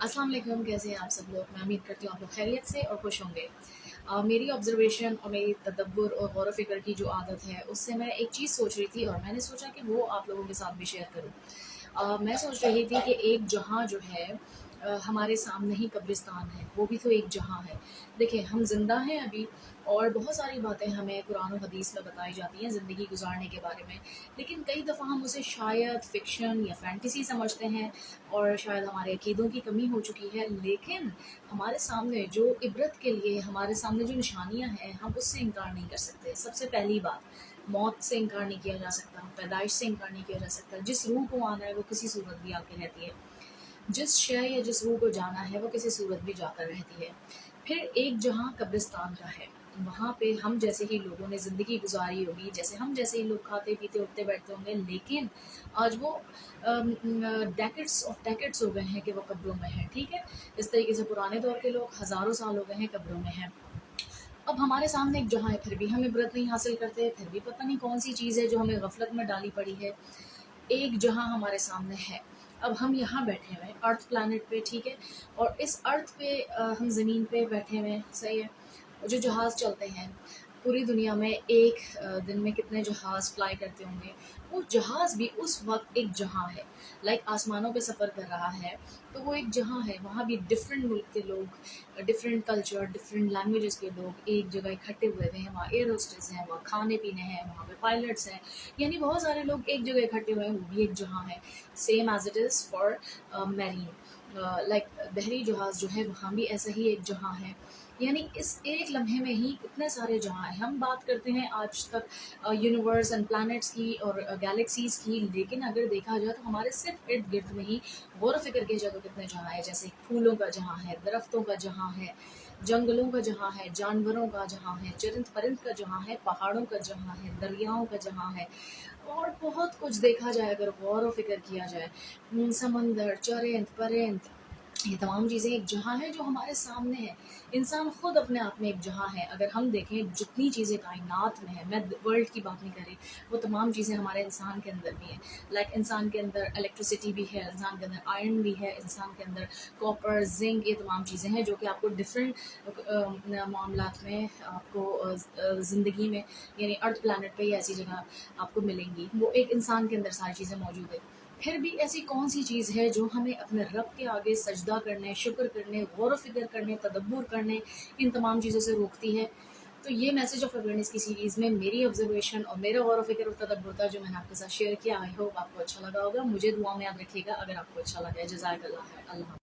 अस्सलाम वालेकुम, कैसे हैं आप सब लोग। मैं उम्मीद करती हूँ आप लोग खैरियत से और खुश होंगे। मेरी ऑब्जर्वेशन और मेरी तदब्बर और गौर व फिक्र की जो आदत है, उससे मैं एक चीज़ सोच रही थी और मैंने सोचा कि वो आप लोगों के साथ भी शेयर करूँ। मैं सोच रही थी कि एक जहाँ जो है हमारे सामने ही कब्रिस्तान है, वो भी तो एक जहाँ है। देखिए, हम ज़िंदा हैं अभी और बहुत सारी बातें हमें कुरान और हदीस में बताई जाती हैं ज़िंदगी गुजारने के बारे में, लेकिन कई दफ़ा हम उसे शायद फ़िक्शन या फैंटेसी समझते हैं और शायद हमारे अकीदों की कमी हो चुकी है। लेकिन हमारे सामने जो इबरत के लिए हमारे सामने जो निशानियाँ हैं, हम उससे इनकार नहीं कर सकते। सबसे पहली बात, मौत से इनकार नहीं किया जा सकता, पैदाइश से इनकार नहीं किया जा सकता। जिस रूह को आना है वो किसी सूरत भी आके रहती है, जिस शय या जिस रूह को जाना है वो किसी सूरत भी जाकर रहती है। फिर एक जहाँ कब्रिस्तान का है, वहाँ पे हम जैसे ही लोगों ने ज़िंदगी गुजारी होगी, जैसे हम जैसे ही लोग खाते पीते उठते बैठते होंगे, लेकिन आज वो डेकेड्स ऑफ डेकेड्स हो गए हैं कि वो कब्रों में हैं। ठीक है, इस तरीके से पुराने दौर के लोग हज़ारों साल हो गए हैं कब्रों में हैं। अब हमारे सामने एक जहाँ है, फिर भी हम इबरत नहीं हासिल करते, फिर भी पता नहीं कौन सी चीज़ है जो हमें गफलत में डाली पड़ी है। एक जहाँ हमारे सामने है, अब हम यहाँ बैठे हुए हैं अर्थ प्लैनेट पे, ठीक है, और इस अर्थ पे हम ज़मीन पे बैठे हुए हैं, सही है। जो जहाज़ चलते हैं पूरी दुनिया में, एक दिन में कितने जहाज़ फ्लाई करते होंगे, वो जहाज़ भी उस वक्त एक जहाँ है, लाइक आसमानों पे सफ़र कर रहा है, तो वो एक जहाँ है। वहाँ भी डिफरेंट मुल्क के लोग, डिफरेंट कल्चर, डिफरेंट लैंग्वेजेस के लोग एक जगह इकट्ठे हुए हुए हैं। वहाँ एयर होस्टेस हैं, वहाँ खाने पीने हैं, वहाँ पे पायलट्स हैं, यानी बहुत सारे लोग एक जगह इकट्ठे हुए हैं, वो भी एक जहाँ है। Same as it is for marine, like बहरी जहाज़ जो है, वहाँ भी ऐसा ही एक जहाँ है। यानी इस एक लम्हे में ही कितने सारे जहाँ हैं। हम बात करते हैं आज तक यूनिवर्स एंड प्लैनेट्स की और गैलेक्सीज़ की, लेकिन अगर देखा जाए तो हमारे सिर्फ इर्द गिर्द में ही गौर व फिक्र किया जाए तो कितने जहाँ हैं। जैसे फूलों का जहाँ है, दरख्तों का जहाँ है, जंगलों का जहाँ है, जानवरों का जहाँ है, चरिंद परिंद का जहाँ है, पहाड़ों का जहाँ है, दरियाओं का जहाँ है, और बहुत कुछ देखा जाए अगर गौर व फिक्र किया जाए। समंदर, चरिंद परिंद, ये तमाम चीज़ें एक जहाँ है जो हमारे सामने है। इंसान खुद अपने आप में एक जहाँ है। अगर हम देखें जितनी चीज़ें कायनात में है, मैं वर्ल्ड की बात नहीं कर रही, वो तमाम चीज़ें हमारे इंसान के अंदर भी हैं। लाइक इंसान के अंदर इलेक्ट्रिसिटी भी है, इंसान के अंदर आयरन भी है, इंसान के अंदर कॉपर, जिंक, ये तमाम चीज़ें हैं जो कि आपको डिफरेंट मामलात में आपको ज़िंदगी में, यानी अर्थ प्लानट पे ही ऐसी जगह आपको मिलेंगी। वो एक इंसान के अंदर सारी चीज़ें मौजूद है। फिर भी ऐसी कौन सी चीज़ है जो हमें अपने रब के आगे सजदा करने, शुक्र करने, गौर व फिक्र करने, तदब्बुर करने, इन तमाम चीज़ों से रोकती है। तो ये मैसेज ऑफ अवेयरनेस की सीरीज़ में मेरी ऑब्जर्वेशन और मेरा गौर व फिक्र और तदब्बुर था, जो मैंने आपके साथ शेयर किया। आई होप आपको अच्छा लगा होगा। मुझे दुआ में याद रखिएगा अगर आपको अच्छा लगा है। जज़ाकल्लाह खैर। अल्लाह।